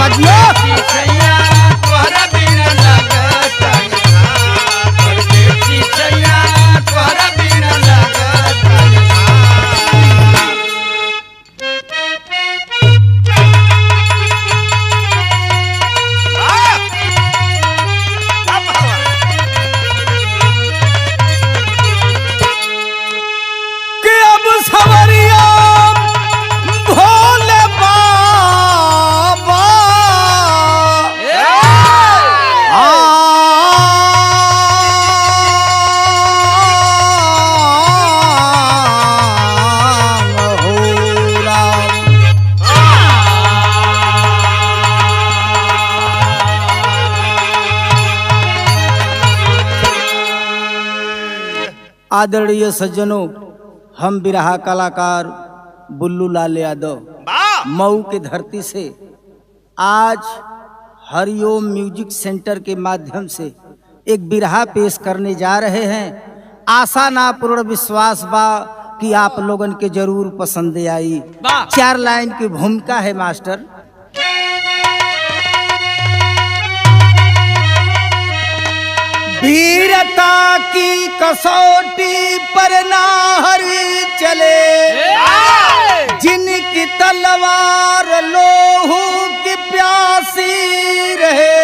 बाबा जियो। आदरणीय सज्जनों, हम बिरहा कलाकार बुल्लू लाल यादव मऊ की धरती से आज हरिओम म्यूजिक सेंटर के माध्यम से एक बिरहा पेश करने जा रहे हैं। आशा ना पूर्ण विश्वास बा कि आप लोगन के जरूर पसंद आई। 4 लाइन की भूमिका है मास्टर। वीरता की कसौटी पर ना हरी चले, जिनकी तलवार लोहू की प्यासी रहे।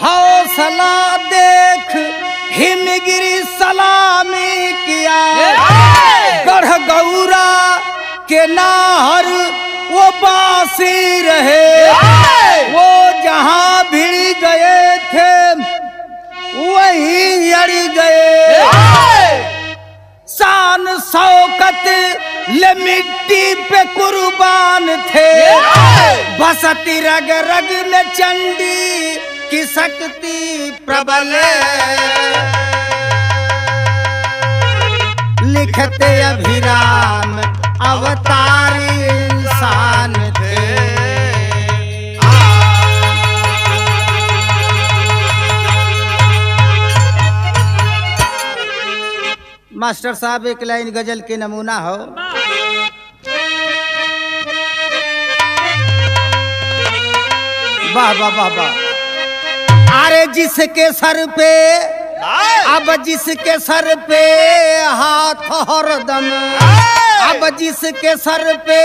हौसला देख हिमगिरी सलामी किया, गढ़ गौरा के नाहर वो बासी रहे। वो जहां भिड़ गए थे वही अड़ गए। शान शौकत ले मिट्टी पे कुर्बान थे। बसती रग रग में चंडी की शक्ति प्रबल। लिखते अभिराम अवतारी इंसान थे। मास्टर साहब एक लाइन गजल के नमूना हो। वाह वाह वाह वाह। अरे जिसके सर पे, अब जिसके सर पे हाथ हरदम, अब जिसके सर पे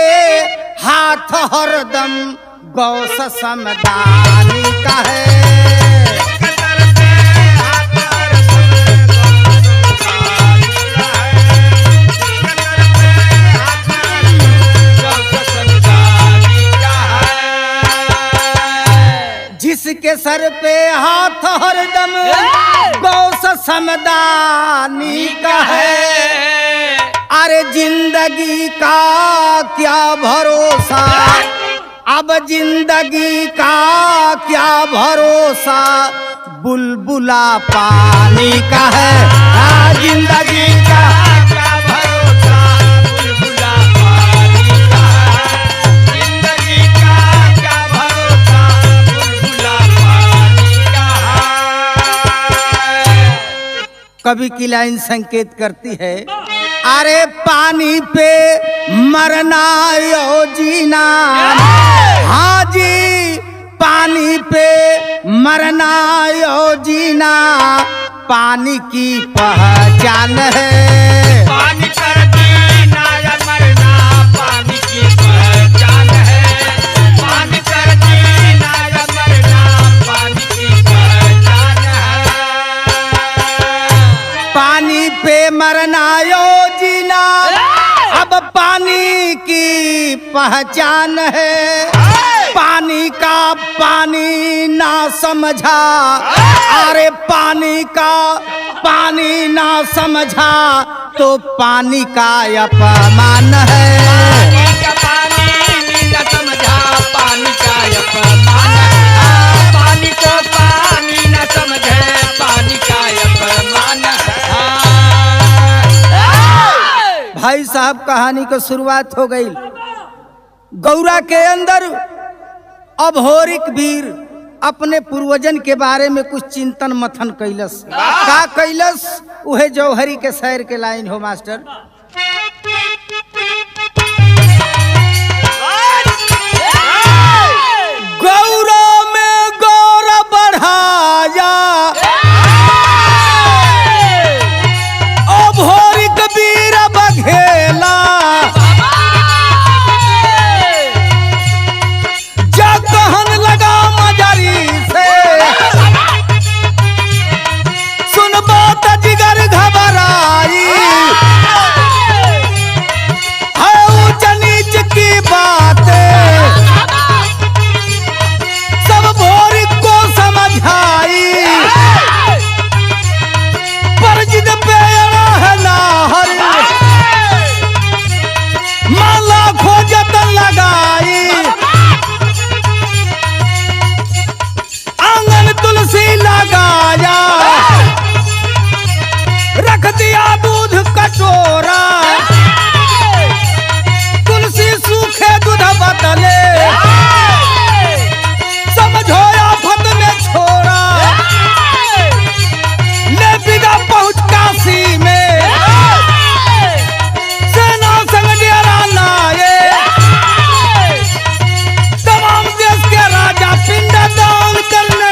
हाथ हरदम गौस समदानी का है। जिसके सर पे हाथ हरदम गौस समदानी का है। अरे जिंदगी का क्या भरोसा, अब जिंदगी का क्या भरोसा बुलबुला पानी का है। जिंदगी का क्या भरोसा बुलबुला पानी का है। जिंदगी का क्या भरोसा बुलबुला पानी का है। कवि की लाइन संकेत करती है, अरे पानी पे मरना यो जीना। हाँ जी, पानी पे मरना यो जीना पानी की पहचान है। पानी पर जीना या मरना पानी की पहचान है। पानी पर जीना या मरना पानी की पहचान है। पानी पे मरना यो जीना अब पानी की पहचान है। पानी का पानी ना समझा, अरे पानी का पानी ना समझा तो पानी का अपमान है। पानी का पानी ना समझा पानी का अपमान है। पानी को पानी ना समझे पानी का अपमान है। भाई साहब कहानी की शुरुआत हो गई। गौरा के अंदर अभोरिक वीर अपने पूर्वजन के बारे में कुछ चिंतन मथन कैलस। का कैलस उहे जौहरी के शहर के लाइन हो मास्टर। सुन बात जिगर घबराई है ऊंच नीच की बातें सब भोरी को समझाई पर जिद पे अड़ा है नाहर माला खोजत लगाई आंगन तुलसी लगाया रख दिया दूध कटोरा तुलसी सूखे दूध बदले समझो आफत में छोड़ा ले बिगा पहुंच काशी में सेना संग डेरा लाए तमाम देश के राजा पिंड दान करने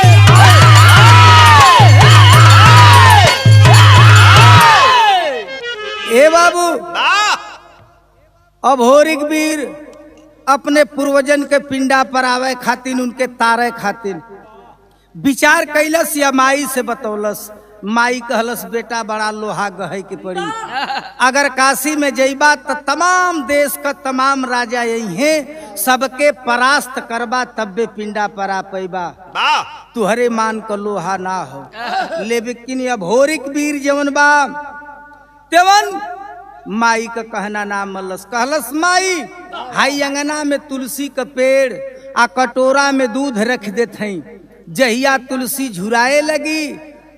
ए बाबू अभोरिक वीर अपने पूर्वजन के पिंडा पर आवे खातिन उनके तारे खातिन विचार कैलस या माई से बतौलस। माई कहलस बेटा बड़ा लोहा गहे की पड़ी, अगर काशी में जइबा तो तमाम देश का तमाम राजा यही है सबके परास्त करबा तब्बे पिंडा पर आ पैबा, तुहरे मान को लोहा ना हो। लेकिन अभोरिक वीर जवन बा तेवन माई का कहना ना मलस। कहलस माई हाई अंगना में तुलसी का पेड़ आ कटोरा में दूध रख देते, जहिया तुलसी झुराए लगी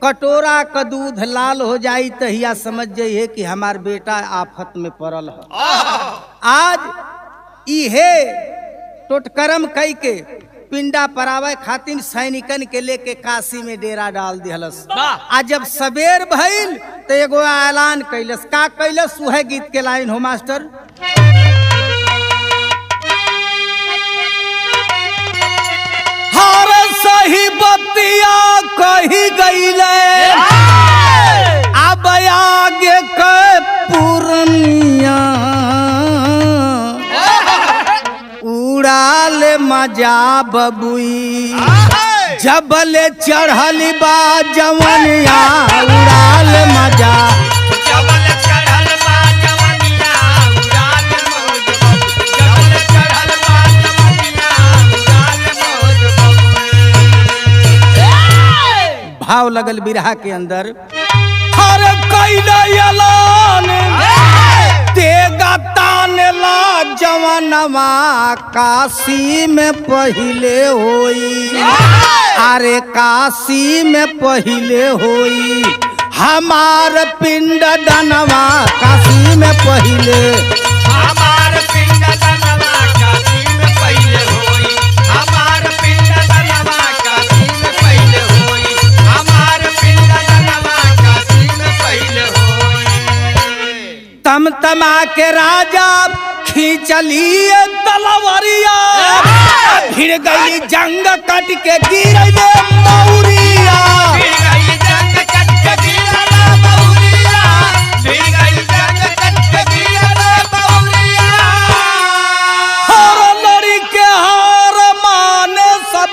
कटोरा का दूध लाल हो जाई तहिया समझ जाइए कि हमार बेटा आफत में पड़ल है। आज इहे टोटकरम कई के पिंडा परावे खातिर सैनिकन के लेके काशी में डेरा डाल दिहलस। आज जब सबेर भइल तो एगो ऐलान कैलस। का कैलस वह गीत के लाइन हो मास्टर। हर सही बतिया कही गईले अब आगे के पूर्णिया उड़ाले मजा बबुई जबले चढ़ल बा जवनिया उड़ाले मजा जबल चढ़ल बा जवनिया उड़ाल मौज बबुई जबल चढ़ल बा जवनिया उड़ाल मौज बबुई। भाव लगल बिरहा के अंदर हर कैला ऐलान तेगा ताने ला जवनवा काशी में पहिले होई, अरे काशी में पहिले होई हमार पिंड दनवा काशी में पहिले हमार पिंड दनवा काशी में पहिले होई हमार पिंड दनवा काशी में पहिले होई हमार पिंड दनवा काशी में पहिले होई। तमतमा के राजा खींचलिए तलवरिया भिड़ गई जंग कट के गिर मौरिया भिड़ गई जंग कट के गिरल मौरिया भिड़ गई जंग कट के गिरल मौरिया। हर लड़ी के हार माने सब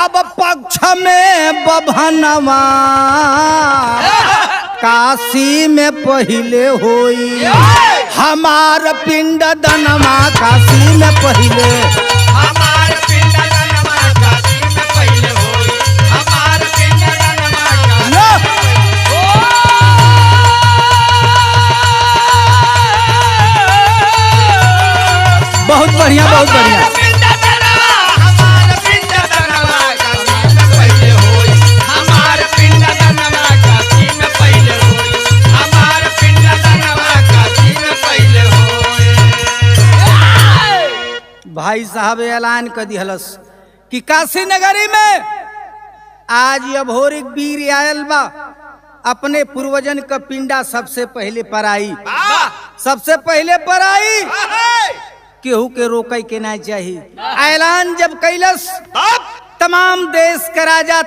अब पक्ष में बभनवा काशी में पहिले होई हमार पिंड दनवा काशी में पहिले हमार पिंड दनवा काशी में पहिले होई हमार पिंड दनवा काशी बहुत बढ़िया बहुत बढ़िया। पिंड दनवा हमार पिंड दनवा काशी में पहिले होई हमार पिंड दनवा काशी में पहिले होई हमार पिंड दनवा काशी में पहिले होई। भाई साहब ऐलान कर दिहलस कि काशी नगरी में आज अभोरिक वीर आयल बा अपने पूर्वजन का पिंडा सबसे पहले पर आई सबसे पहले पर आई केहू के रोके के ना चाहिए। ऐलान जब कैलस तमाम देश के राजा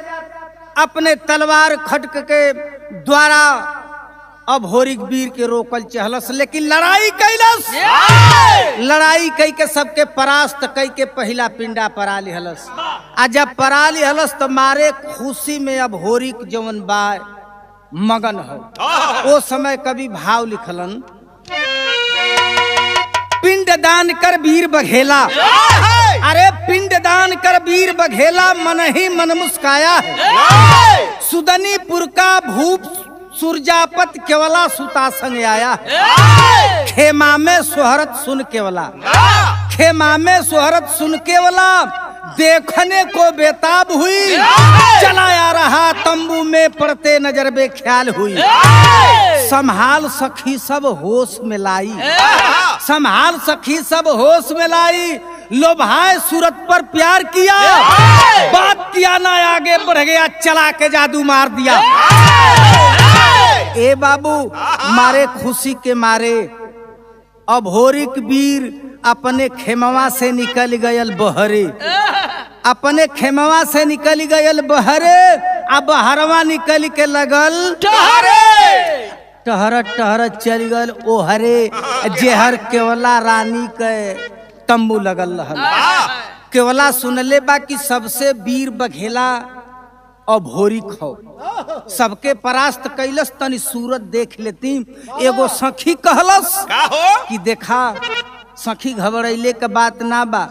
अपने तलवार खटक के द्वारा अभोरिक वीर के रोकल चहलस, लेकिन लड़ाई कैलस लड़ाई कई के सबके परास्त कई के पहला पिंडा परा लिहलस। आ जब परा लिहलस तो मारे खुशी में अभोरिक जवन बा मगन हो। वो समय कवि भाव लिखलन, पिंड दान कर वीर बघेला, अरे पिंड दान कर वीर बघेला, मन ही मन मुस्काया है। सुदनीपुर का भूप सुरजापत केवला सुता संग आया, खेमा में सोहरत सुन केवला, खेमा में सोहरत सुन केवला, देखने को बेताब हुई, चला आ रहा तंबू में पड़ते नजर बे ख्याल हुई। संभाल सखी सब होश में लाई, संभाल सखी सब होश में लाई, लोभाए सूरत पर प्यार किया, बात किया ना आगे बढ़ गया, चला के जादू मार दिया। ए बाबू मारे खुशी के मारे अभोरिक वीर अपने खेमवा से निकल गयल बहरे, अपने खेमवा से निकल गयल बहरे, अब बहरवा निकल के लगल टहरत टहरत चल गल ओहरे, जेहर केवला रानी के तंबू लगल रहल। केवला सुनले बा कि सबसे वीर बघेला अभोरिक हो, सबके परास्त कैलस, तनी सूरत देख लेती। एगो सखी कहलस कि देखा सखी घबराइले के बात ना बा,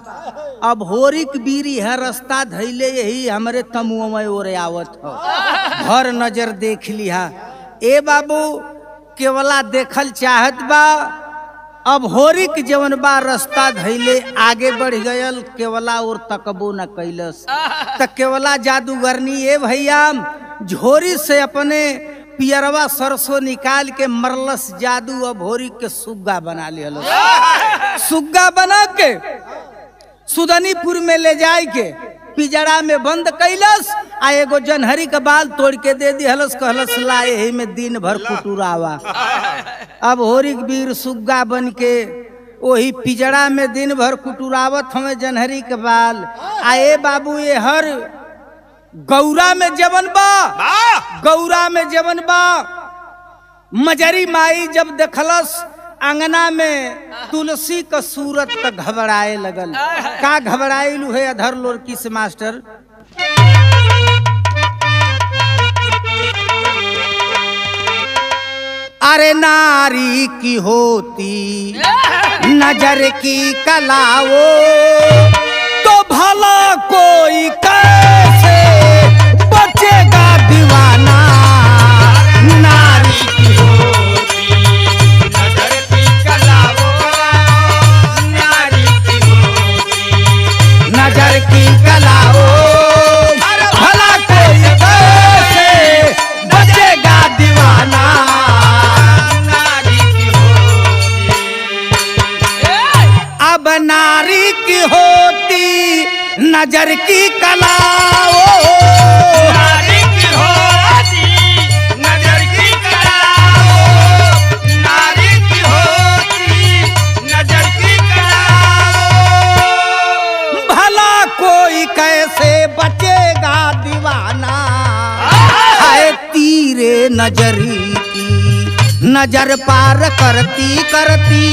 अभोरिक वीर है रास्ता धैले यही हमरे तमुआ में ओरे आवत हो, भर नजर देख लिहा। ए बाबू केवला देखल चाहत बा, अभोरिक जवन बा रास्ता धैले आगे बढ़ गयल, केवला और तकबो न कैलस। त केवला जादूगरनी ए भैया झोरी से अपने पियरवा सरसों निकाल के मरलस, जादू अभोरिक के सुग्गा बना लियल। सुग्गा बना के सुदनीपुर में ले जाए के पिजड़ा में बंद कैलस, आ एगो जनहरी के बाल तोड़ के दे दिहलस, कहलस ला यही में दिन भर कुटुरावा। अब होरिक वीर सुग्गा बन के वही पिजड़ा में दिन भर कुटुरावत हमें जनहरी के बाल। आए बाबू ये हर गौरा में जवन बा, गौरा में जवन बा, मजरी माई जब देखलस अंगना में तुलसी का सूरत तक घबराए लगल। का घबराए लू है अधर लोरकी से मास्टर, अरे नारी की होती नजर की कलाओ, तो भला कोई कैसे बचेगा दीवाना। नारी की होती नजर की कलाओ, नारी की होती नजर की कलाओ, भला कोई कैसे बचेगा दीवाना। अब नारी की होती नजर की कलाओ, नारी की होती नजर की कलाओ, नारी की होती नजर की कलाओ, भला कोई कैसे बचेगा दीवाना। है तीरे नजरी की नजर पार करती करती,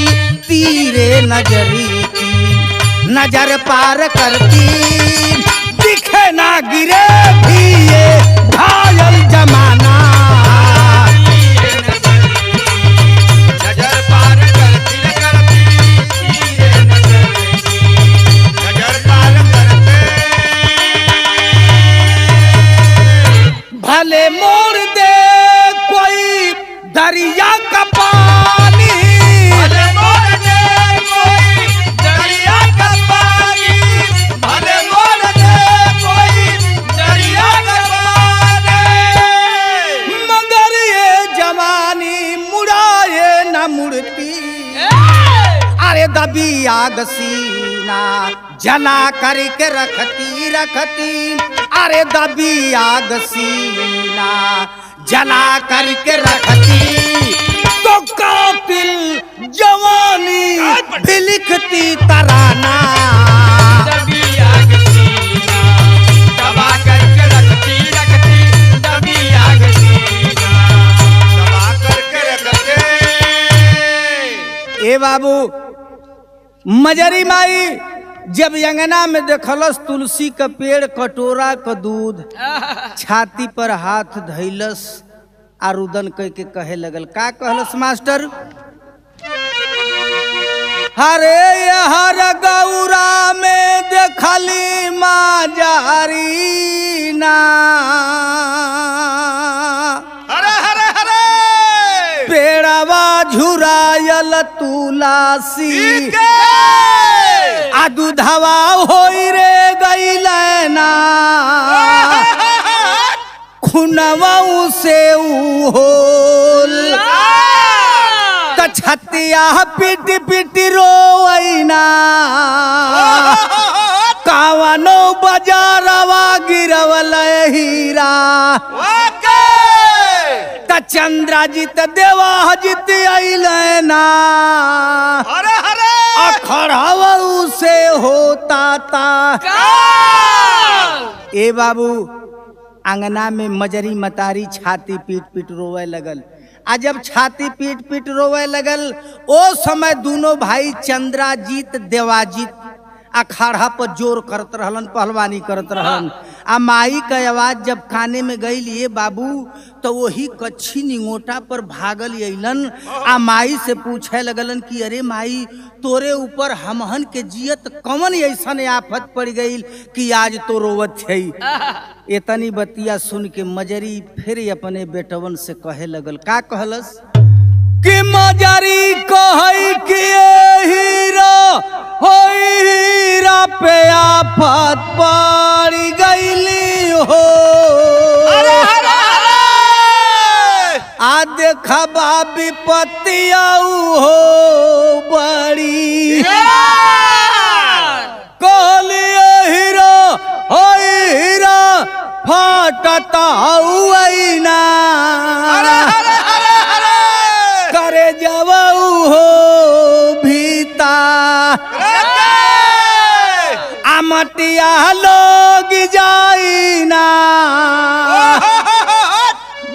तीरे नजरी की नजर पार करती, दिखे ना गिरे भी ये घायल जमाना। नजर पार करती करती, तीरे नजर की नजर पार करते, भले मोर दे कोई दरिया का पानी, भले मोर दे कोई दरिया का पानी, भले मोर दे कोई दरिया का पानी, मगर ये जवानी मुड़ाए न मुड़ती। अरे दबी आग सीना जला करके रखती रखती, अरे दबी आग सीना जला करके रखती, तो कातिल जवानी भी लिखती तराना। दबी आग सीना दबा करके रखती रखती, दबी आग सीना दबा करके रखते। ए बाबू मजरी माई जब अंगना में देखलस तुलसी का पेड़, कटोरा का दूध, छाती पर हाथ धैलस, आरुदन कह के कहे लगल। का कहलस मास्टर? हरे हर गौरा में देखली माँ जारी ना, हरे हरे हरे पेड़वा झुरायल तुलासी, आ दूधवा होई रे गईल ना, खुनवा से होल, छतिया पिट पिट रोइना, कावनो बाजारवा गिरवल हीरा, त चंद्राजित देवाजित अइलना, अखड़वा से होता ता। ए बाबू, अंगना में मजरी मतारी छाती पीट पीट रोवे लगल। आ जब छाती पीट पीट रोवे लगल, ओ समय दोनों भाई चंद्राजीत देवाजीत अखाड़ा पर जोर करत रहलन, पहलवानी करत रहलन। आ माई का आवाज जब काने में गई लिए बाबू, तो वही कच्छी निंगोटा पर भागल अइलन। आ माई से पूछे लगलन कि अरे माई, तोरे ऊपर हमहन के जियत कौन ऐसन आफत पड़ गई कि आज तो रोवत है। इतनी बतिया सुन के मजरी फिर अपने बेटवन से कहे लगल। का कहलस? कि मजरी कहई कि हीरा होई, हीरा पे आफत पड़ गईली हो, आ देखबा विपत्तिया हो बड़ी, कहलिए हीरा होई, हीरा फाटता हुआ, करे जवाऊ हो भीता, आमटिया लोग जाइना,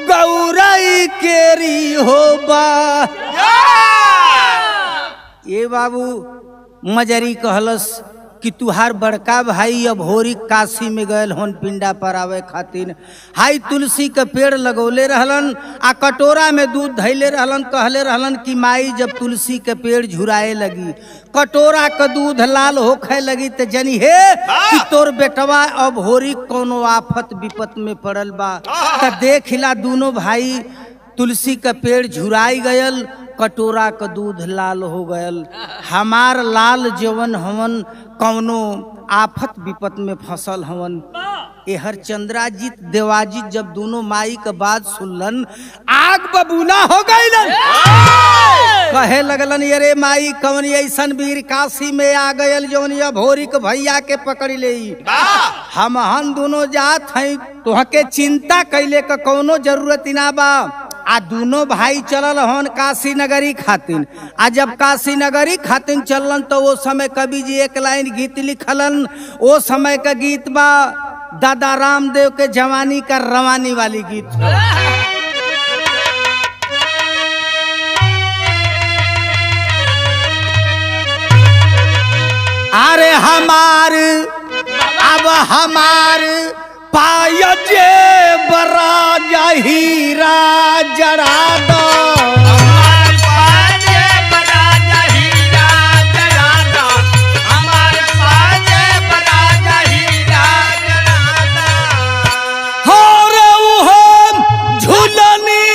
गौरई केरी हो बा। ये बाबू मजरी कहलस कि तुहार बड़का भाई अब होरी काशी में गए होन पिंडा पर आवे खातिर। हाई तुलसी के पेड़ लगौले रहलन, आ कटोरा में दूध धैले रहलन। कहले रहलन कि माई जब तुलसी के पेड़ झुराए लगी, कटोरा का दूध लाल होखे लगी, तो जनी हे कि तोर बेटवा अब होरी कोनो आफत विपत में पड़ल बा। तो देखिला दोनों भाई तुलसी का पेड़ झुराई गयल, कटोरा का दूध लाल हो गयल। हमार लाल जवन हवन कौनो आफत विपत में फसल हवन। एहर चंद्राजीत देवाजीत जब दोनों माई का बात सुनलन, आग बबूला हो गईलन। कहे लगलन अरे माई कौन ऐसन वीर काशी में आ गयल जौन भोरी के भैया के पकड़ ले। हम दोनों जात हैं, तोहके चिंता कैले का कौनो जरूरत ना बा। आ दोनों भाई चलल हन काशी नगरी खातिन। आ जब काशी नगरी खातिन चलन तो वो समय कवि जी एक लाइन गीत लिखलन। वो समय का गीत बा दादा रामदेव के जवानी का रवानी वाली गीत। अरे हमार अब हमार पाय जे बरा हीरा जरा दो, हमार पाजे बराजा हीरा जरा दो, हमार पाजे बराजा हीरा जरा दो। हो रे वो झूलनी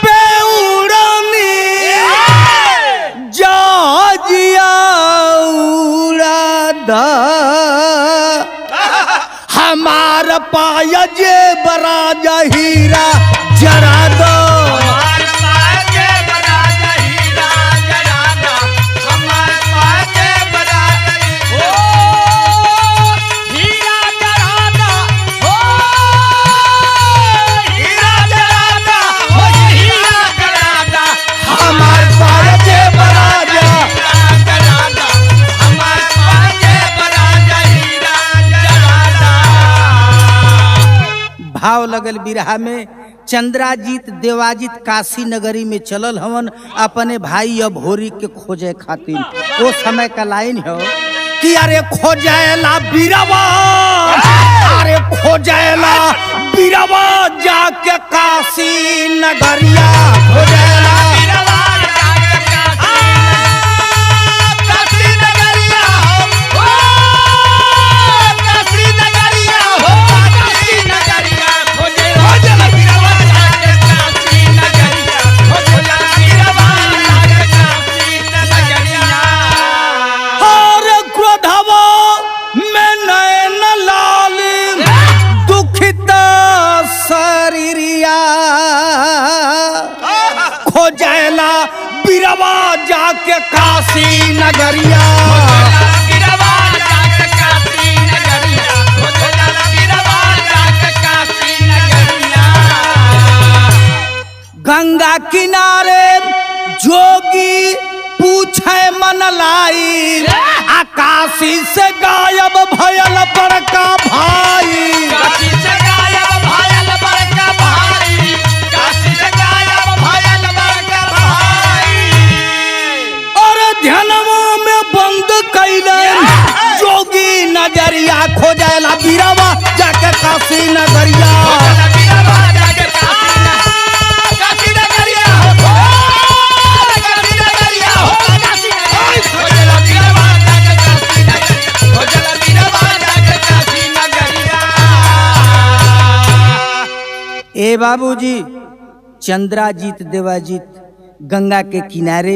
पे उड़नी जाजिया उड़ा दा, हमार पाय जे बराजा हीरा जरा दो, हमार पाजे बराजा हीरा जरा दो, हमार पाजे बराजा हीरा जरा दो, हीरा जरा दो, हीरा जरा दो, हमार पाय जे बराजा जरा दो, हमार पाजे बराजा हीरा जरा दो। भाव लगल बिरहा में। चंद्राजीत देवाजीत काशी नगरी में चलल हवन अपने भाई अभोरी के खोजे खातिर। वो समय का लाइन है कि अरे खोजेला बीरवा, अरे खोजेला बिरवा जाके काशी नगरिया खोजेला खोजेला बिरवा जाके काशी नगरिया गंगा किनारे जोगी पूछे मन लाई आकाशी से गायब भयल बड़का भाई जोगी नगरिया खोजेला बिरवा जाके काशी नगरिया ए बाबूजी चंद्राजीत देवाजीत गंगा के किनारे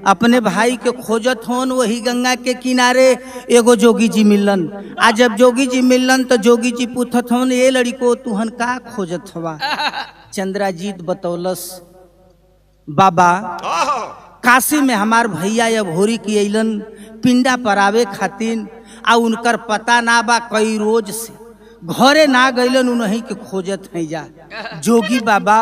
अपने भाई के खोजत होन। वही गंगा के किनारे एगो जोगी जी मिलन। आज जब जोगी जी मिलन तो जोगी जी पूछत होन ये लड़को तुहन का खोजत हवा। चंद्राजीत बतौलस बाबा काशी में हमार भैया या भोरी की अइलन पिंडा परावे खातिन आ उनकर पता ना बा कई रोज से घरे ना गइलन उन्हीं के खोजत है जा। जोगी बाबा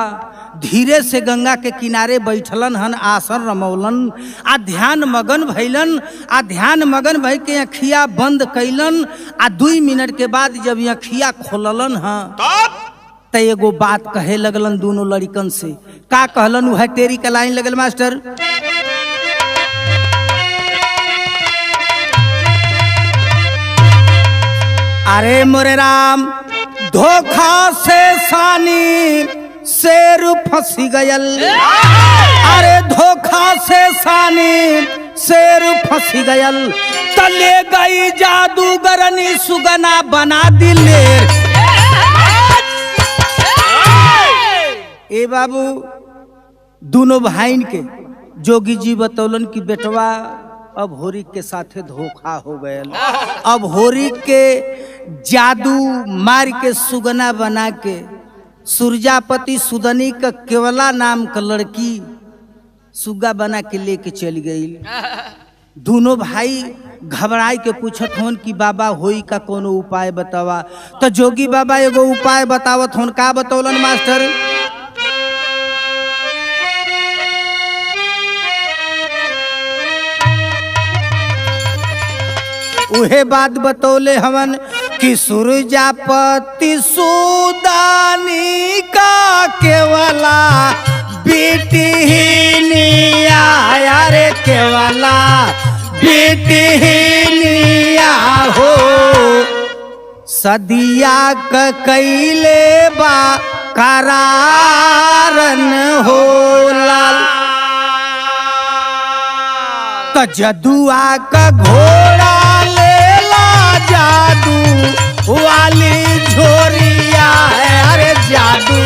धीरे से गंगा के किनारे बैठलन हन आसन रमौलन आ ध्यान मगन भैलन आ ध्यान मगन भई के अखिया बंद कैलन आ 2 मिनट के बाद जब अखिया खोललन ह त एगो बात कहे लगलन दोनों लड़कन से। का कहलन वह तेरी का लाइन लगल मास्टर। अरे मोरे राम धोखा से सानी शेर फंसी गयल। अरे धोखा से सानी शेर फंसी गयल तले गई जादूगरनी सुगना बना दिले। ए बाबू दोनों भाइन के जोगी जी बतौलन कि बेटवा अब होरी के साथे धोखा हो गया। अब होरी के जादू मार के सुगना बना के सूर्यापति सुदनी का केवला नाम का लड़की सुगा बना के लेके चली गई। दोनों भाई घबराई के पूछत होन कि बाबा होई का कोनो उपाय बतावा। तो जोगी बाबा एगो उपाय बतावत होन। का बतौलन मास्टर। उहे बात बतौले हवन कि सूर्यापति सुदानी का केवला बेटी निया रे केवला बेटी निया हो सदिया क कैले बा करारन हो लाल त जदुआ का घोड़ा जादू वाली झोरिया है। अरे जादू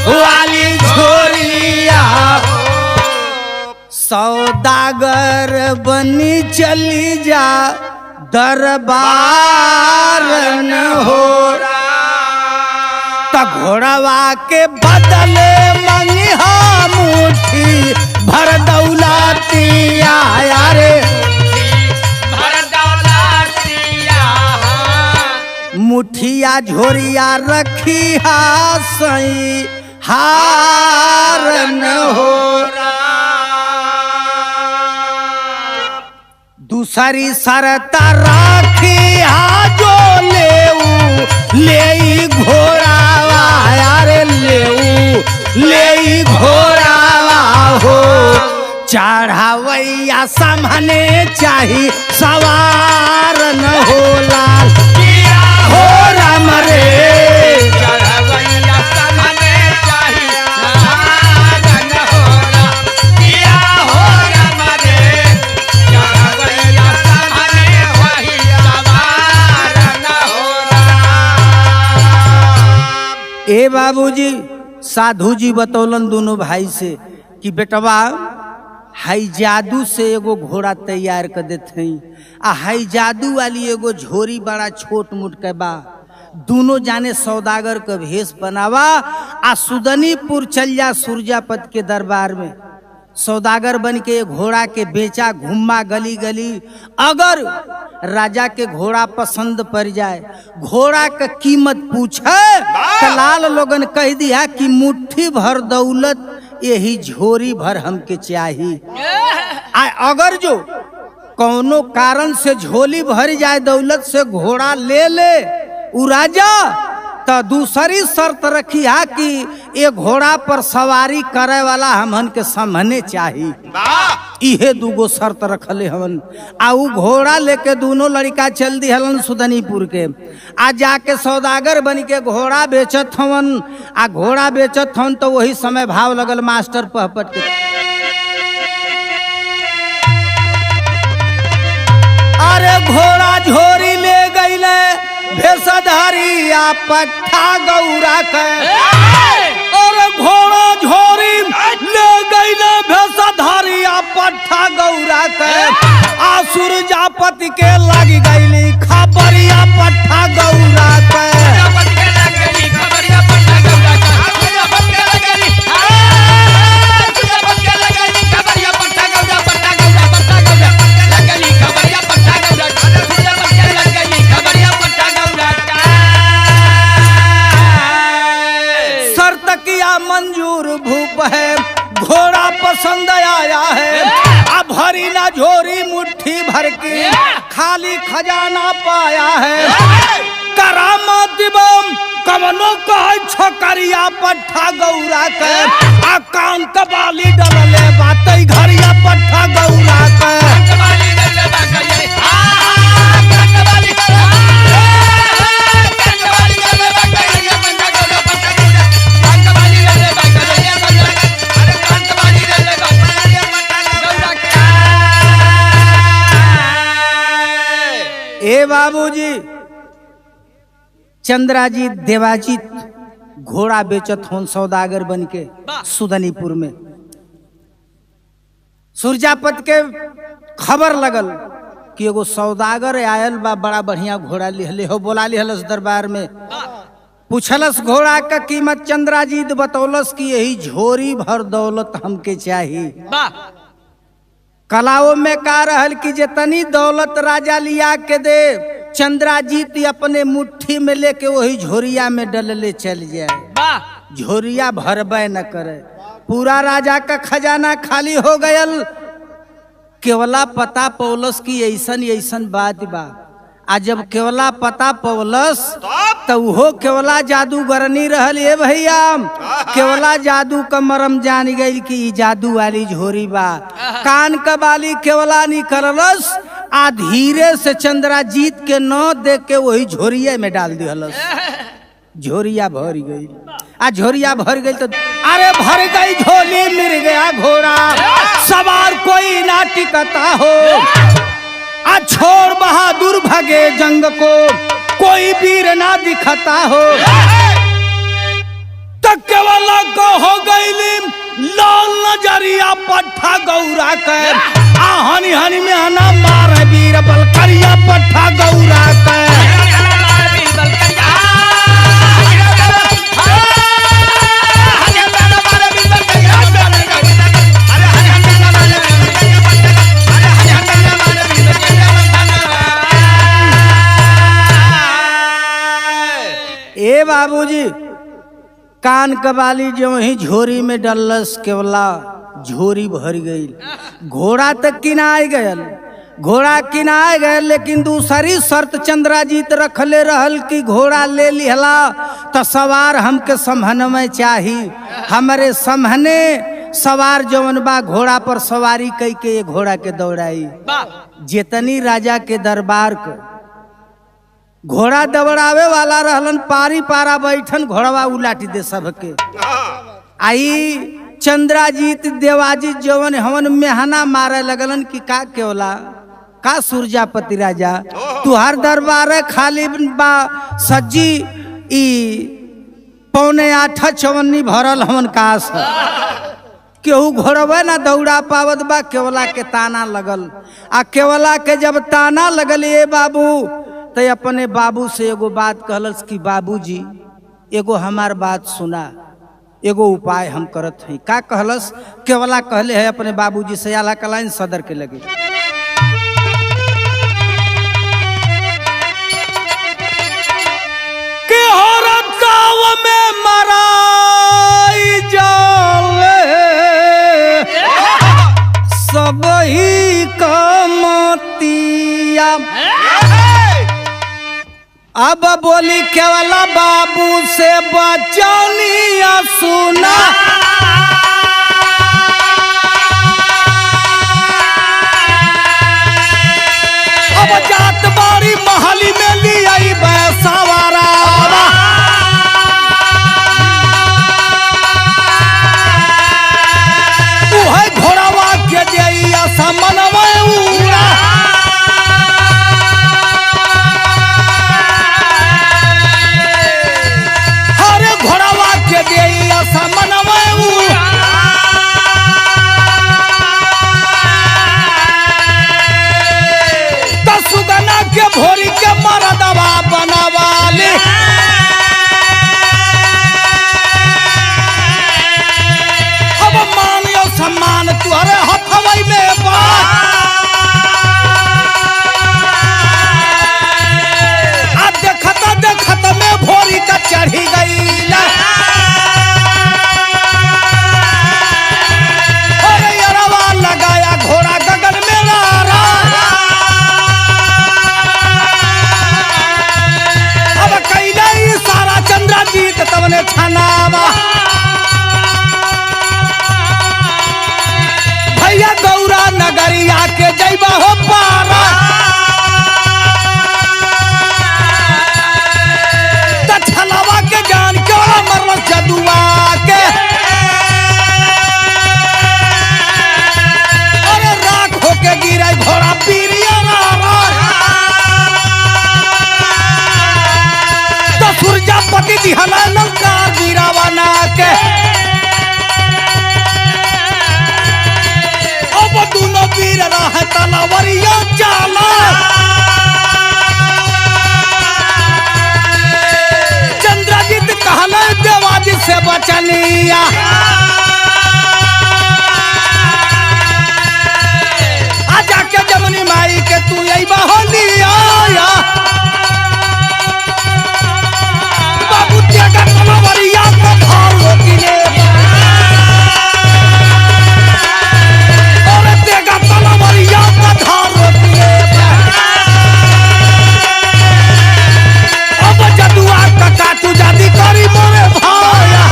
वाली झोरिया सौदागर बनी चली जा दरबार न हो त घोड़वा के बदले मंगिहा मुट्ठी भर दौलतिया। अरे मुठिया झोरिया रखी हा सई हारन हो दूसरी शरता राखी हा जो ले घोड़ावा। अरे ले घोड़ावा हो चढ़ावैया सामने चाही सवार न हो लाल हो राम रे चढ़ावैया बाबूजी साधु जी बतौलन दोनों भाई से कि बेटवा हाई जादू से एगो घोड़ा तैयार कर देते आ हाई जादू वाली एगो झोरी बड़ा छोट मोट के बा दोनों जाने सौदागर का भेष बनावा आ सुदनीपुर चल जा सूरजापत के दरबार में सौदागर बन के घोड़ा के बेचा घुमा गली गली अगर राजा के घोड़ा पसंद पड़ जाए घोड़ा का कीमत पूछे तो लाल लोगन कह दिया कि मुट्ठी भर दौलत यही झोरी भर हमके चाहिए अगर जो कौनो कारण से झोली भर जाए दौलत से घोड़ा ले ले उ राजा तो दूसरी शर्त रखी है कि ये घोड़ा पर सवारी करे वाला हमन के सामने चाहिए इहे दूगो शर्त रखले हमन आ उ घोड़ा लेके दोनों लड़का चल दी हलन सुदनीपुर के आ जाके सौदागर बन के घोड़ा बेचत हवन आ घोड़ा बेचत हवन तो वही समय भाव लगल मास्टर पहपट के अरे घोड़ा झोरी ले गईले भेषधारिया पट्ठा गौरा के और घोड़ा झोरी ले गईले भेषधारिया पट्ठा गौरा के आसुर जापति के लग गईली खबरिया पट्ठा गौरा के मंजूर भूप है घोड़ा पसंद आया है अब भरी ना झोरी मुट्ठी भर के खाली खजाना पाया है करामत बम कवनो कहे छोकरिया पट्ठा गौरा के आ कान कबाली डलले बातई घरिया पट्ठा गौरा के ए बाबूजी चंद्राजी देवाजी घोड़ा बेचत होन सौदागर बन के सुदनीपुर में सूरजापत के खबर लगल कि एगो सौदागर आयल बा बड़ा बढ़िया घोड़ा लिहले हो बोला लिहलस दरबार में पूछलस घोड़ा का कीमत चंद्राजी बतौलस कि यही झोरी भर दौलत हमके चाहिए कलाओं में का रहल कि जितनी दौलत राजा लिया के दे चंद्राजीत अपने मुट्ठी में लेके वही झोरिया में डलले चल जाए झोरिया भरबे न करे पूरा राजा का खजाना खाली हो गयल केवला पता पौलस की ऐसन ऐसन बात बा आ जब केवला पता पौलस तो वो केवला जादूगरनी रहल ये भैया केवला जादू का मरम जान गई कि जादू वाली झोरी बा कान का बाली केवला निकलस आ धीरे से चंद्राजीत के न देख के वही झोरिया में डाल दिहलस झोरिया भर गई आ झोरिया भर गई तो अरे भर गई झोली मिल गया घोड़ा सवार कोई ना टिकता हो आ छोड़ बहादुर भगे जंग को कोई वीर ना दिखता हो तक केवला को हो गई लाल नजरिया पट्ठा गौरा के आ हनी हनी में हना मार वीर बलकरिया पट्ठा गौरा के ए बाबूजी कान कबाली जो ही झोरी में डलस केवला झोरी भर गई घोड़ा तक किनाए गयल घोड़ा किनाए गए लेकिन दूसरी शर्त चंद्राजीत रखले रहल कि घोड़ा ले लिहला तो सवार हमके समहन में चाहिए हमारे समहने सवार जवन बा घोड़ा पर सवारी कई के घोड़ा के दौड़ाई जितनी राजा के दरबार को घोड़ा दौड़ावे वाला रहलन पारी पारा बैठन घोड़वा उलाटी दे सबके आई चंद्राजीत देवाजीत जवन हवन मेहना मारे लगलन कि का केवला का सूरजापति राजा तुहार दरबार खाली बा सज्जी ई पौने 8 चवन्नी भरल हमन कास केहू घोड़वे ना दौड़ा पावत बा। केवला के ताना लगल आ केवला के जब ताना लगल ए बाबू तो अपने बाबू से एगो बात कहलस कि बाबूजी एगो हमार बात सुना, एगो उपाय हम करत हई। का कहलस? केवला कहले है अपने बाबूजी से आला कलाइन सदर के लगे। के औरत गाँव में मराई जाले सब ही कमतिया। अब बोली केवला बाबू से बचनिया सुना, अब जात बारी महली में ली आई बैसावारा। तू है घोड़ावा के दिया समनवा उड़ा, सुगना के भोरी के मरदवा बनावाले। अब मान यो सम्मान तुहरे हथवई में बा। आ देखता देखत में भोरी का चढ़ी गई। लगाया घोड़ा गगन में नारा, अब कैला सारा चंद्रजीत तवने छनावा। भैया गौरा नगरिया के जैबा हो पारा, छलावा के जान के मरल जदुआ के। के गिरा घोड़ा पीरिया तो सूरजापति दिहला लंकार गिरावाना के। अब दोनों वीर रहे तलवरिया चाला, चंद्रजीत कहले देवाजी से बचनिया। जाके जमनी माई के तू यही बहलिया बाबू तेगा तलवरिया को धार रोकिले। और तेगा तलवरिया को धार रोकिले। अब जदुआ का काटू जादी करी मोरे भाया।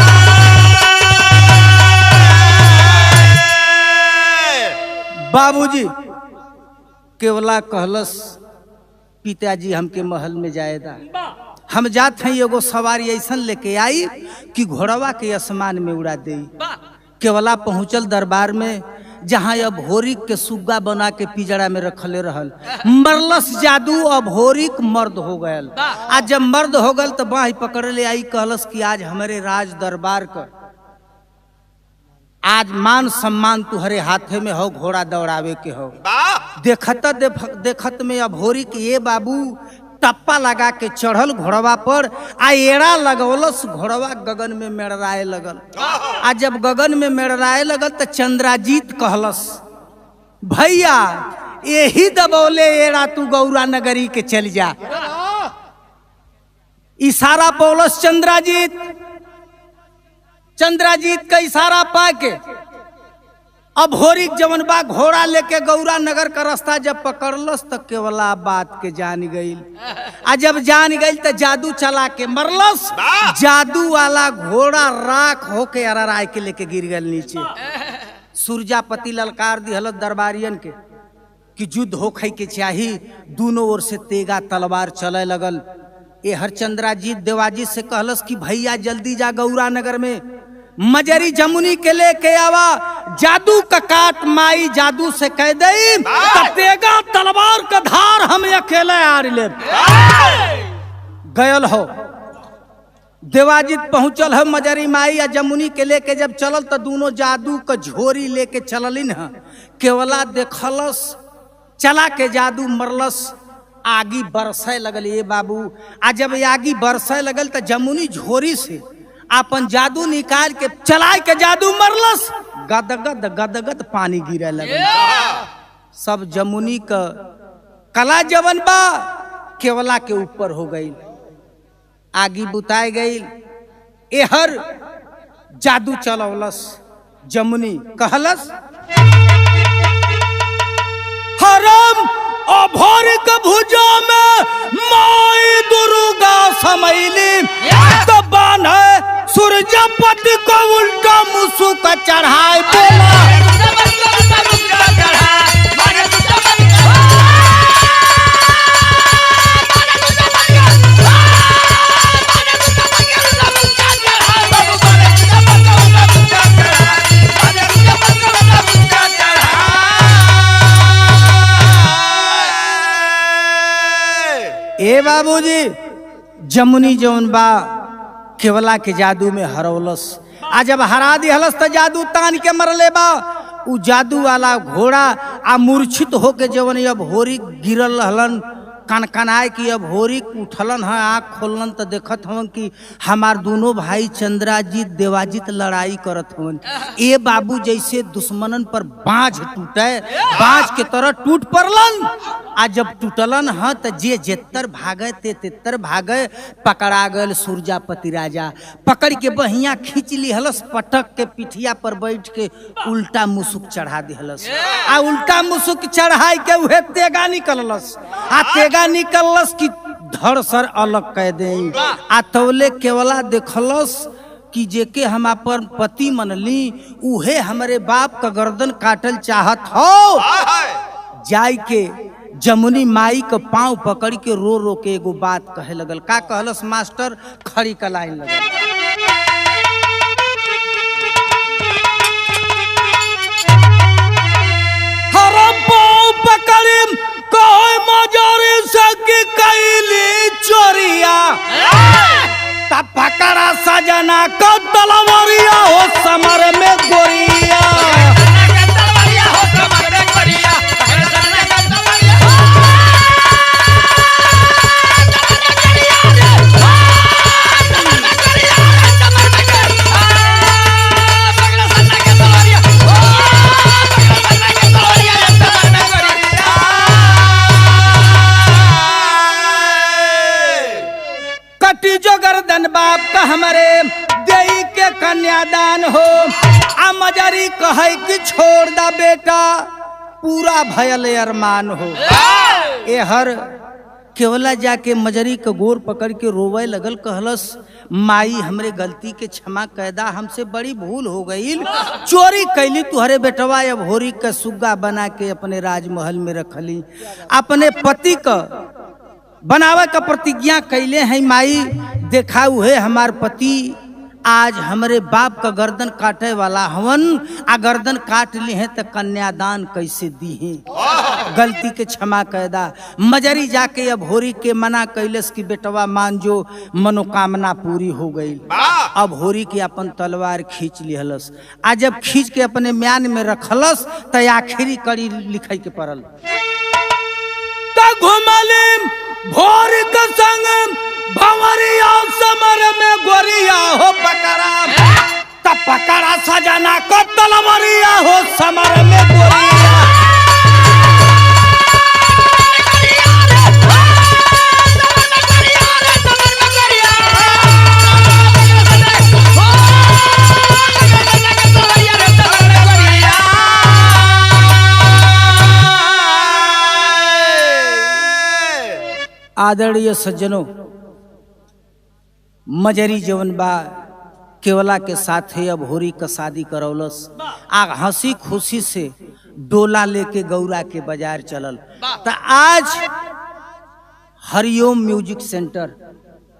बाबूजी केवला कहलस पिताजी हमके महल में जाएदा, हम जात हैं एगो सवारी ऐसा लेके आई कि घोड़वा के आसमान में उड़ा दे। केवला पहुंचल दरबार में जहाँ अब होरिक के सुग्गा बना के पिजड़ा में रखले रहल। मरलस जादू अब होरिक मर्द हो गयल। आज जब मर्द हो गल तो बाही पकड़ ले आई, कहलस कि आज हमारे राज दरबार का आज मान सम्मान तुहरे हाथे में हो, घोड़ा दौड़ावे के हो। देखत में अब होरी के ये बाबू टप्पा लगा के चढ़ल घोड़वा पर आ एड़ा लगौलस। घोड़वा गगन में मेड़राए लगल। आ जब गगन में मेड़राए लगल तो चंद्रजीत कहलस भैया यही दबौले एड़ा तू गौरा नगरी के चल जा। इशारा पौलस चंद्रजीत का इशारा पाके अब होरिक जवन बा घोड़ा लेके गौरा नगर का रास्ता जब पकड़लस तो केवला बात के जान गई। आ जब जान गई तो जादू चला के मरलस। जादू वाला घोड़ा राख होके अराराय के लेके गिर गल नीचे। सूरजापति ललकार दिहल दरबारियन के कि युद्ध होखे के चाही। दोनों ओर से तेगा तलवार चले लगल। ये हरचंद्राजीत देवाजी से कहलस कि भैया जल्दी जा गौरा नगर में मजरी जमुनी के लेके आवा। जादू का काट माई जादू से कह दे तेगा तलवार का धार हम अकेले आर ले गयल हो। देवाजित पहुंचल है मजरी माई या जमुनी के लेके जब चलल तो दोनों जादू का झोरी लेके चललिन है। केवला देखलस चला के जादू मरलस, आगी बरसे लगल ये बाबू। आ जब आगी बरसे लगल तो जमुनी झोरी से अपन जादू निकाल के चला के जादू मरलस, गदगद गदगद पानी गिरे लगल। सब जमुनी का कला जवन बा केवला के ऊपर हो गई, आगी बुताई गई। एहर जादू चलौलस जमुनी कहलस हरम अभोरिक भुजा में माई दुर्गा समैली, तो बान है सूर्यपति को उल्टा मुसुक चढ़ाए बोला। ए बाबूजी जमुनी जौन बा केवला के जादू में हरौलस। आ जब हरा दिहलस तो जादू तान के मरले बा। उ जादू वाला घोड़ा आ मूर्छित होके जवन अब होरी गिरल रहलन, कनकनाए की अब होरी उठलन है, आँख खोलन तो देखत हवन कि हमार दोनों भाई चंद्राजीत देवाजित लड़ाई करत हवन। ए बाबू जैसे दुश्मनन पर बाँझ टूटे, बाँझ के तरह टूट पड़लन। आ जब टूटलन है तो जे जेतर भागे ते तेतर भागे। पकड़ा गल सूर्यापति राजा, पकड़ के बहिया खींच ली हलस, पटक के पिठिया पर बैठ के उल्टा मुसुक चढ़ा दिहलस। आ उल्टा मुसुक चढ़ाई के उहे तेगा निकललस। आ तेगा निकललस कि धड़ सर अलग कह दे। आ तौले केवला देखलस कि जेके हम अपन पति मनली उहे हमरे बाप का गर्दन काटल चाहत हो। जाय के जमुनी माई का पांव पकड़ के रो रो के एगो बात कहे लगल। का कहलस मास्टर? खड़ी का लाइन लगल। हरम पांव पकड़ी कहे मजरी सकी कैली चोरिया, तब पकड़ा सजना का तलवारिया हो समर में गोरिया। जो गर्दन बाप का हमारे देई के कन्यादान हो। आ मजरी कहे कि छोड़ दा बेटा, पूरा भयल अरमान हो। ए हर केवला जाके मजरी का गोर पकड़ के रोवे लगल। कहलस माई हमरे गलती के क्षमा कैदा, हमसे बड़ी भूल हो गई। चोरी कैली तुहरे बेटवा अब होरी का सुग्गा बना के अपने राजमहल में रखली। अपने पति का बनावे का प्रतिज्ञा कैले हैं माई। देखा हुए हमार पति आज हमरे बाप का गर्दन काटे वाला हवन, आ गर्दन काट ली है तो कन्यादान कैसे दी है। गलती के क्षमा कैदा। मजरी जाके अब होरी के मना कैलस कि बेटवा मान जो, मनोकामना पूरी हो गई। अब होरी की अपन तलवार खींच लिहलस। आ जब खींच के अपने म्यान में रखलस तो आखिरी कड़ी लिखाई के पड़ल। घुमली भोर के संग भंवरिया समर में गोरिया हो पकड़ा, तब पकड़ा सजना को तलवारिया हो समर में गोरिया। आदरणीय सज्जनों, मजरी जवन बा केवला के साथ है अब होरी का शादी करौलस। आ हंसी खुशी से डोला लेके गौरा के बाजार चलल। तो आज हरिओम म्यूजिक सेंटर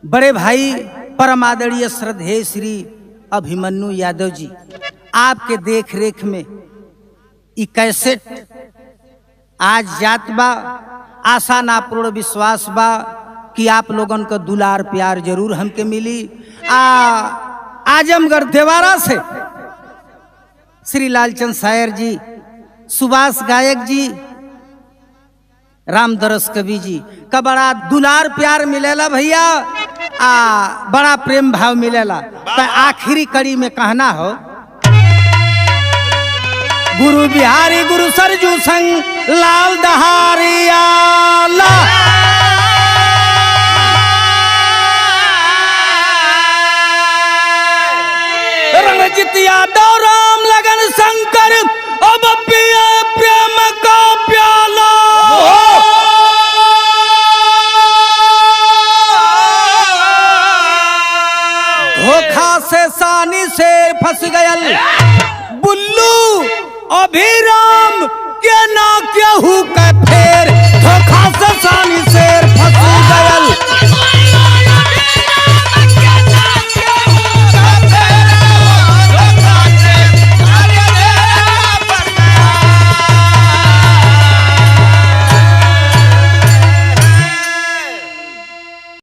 बड़े भाई परम आदरणीय श्रद्धेय श्री अभिमन्यु यादव जी आपके देख रेख में ई कैसेट आज जात बा। आशा ना पूर्ण विश्वास बा कि आप लोगन का दुलार प्यार जरूर हमके मिली। आजमगढ़ देवारा से श्री लालचंद शायर जी, सुभाष गायक जी, रामदरस कवि जी का बड़ा दुलार प्यार मिलेला भैया, बड़ा प्रेम भाव मिलेला। तो आखिरी कड़ी में कहना हो, गुरु बिहारी गुरु सरजू संग लाल दहारिया ला। रणजीत यादव राम लगन शंकर अब पिया प्रेम का प्याला। धोखा से सानी शेर फंस गयल, बुल्लू अभिराम के ना केहू के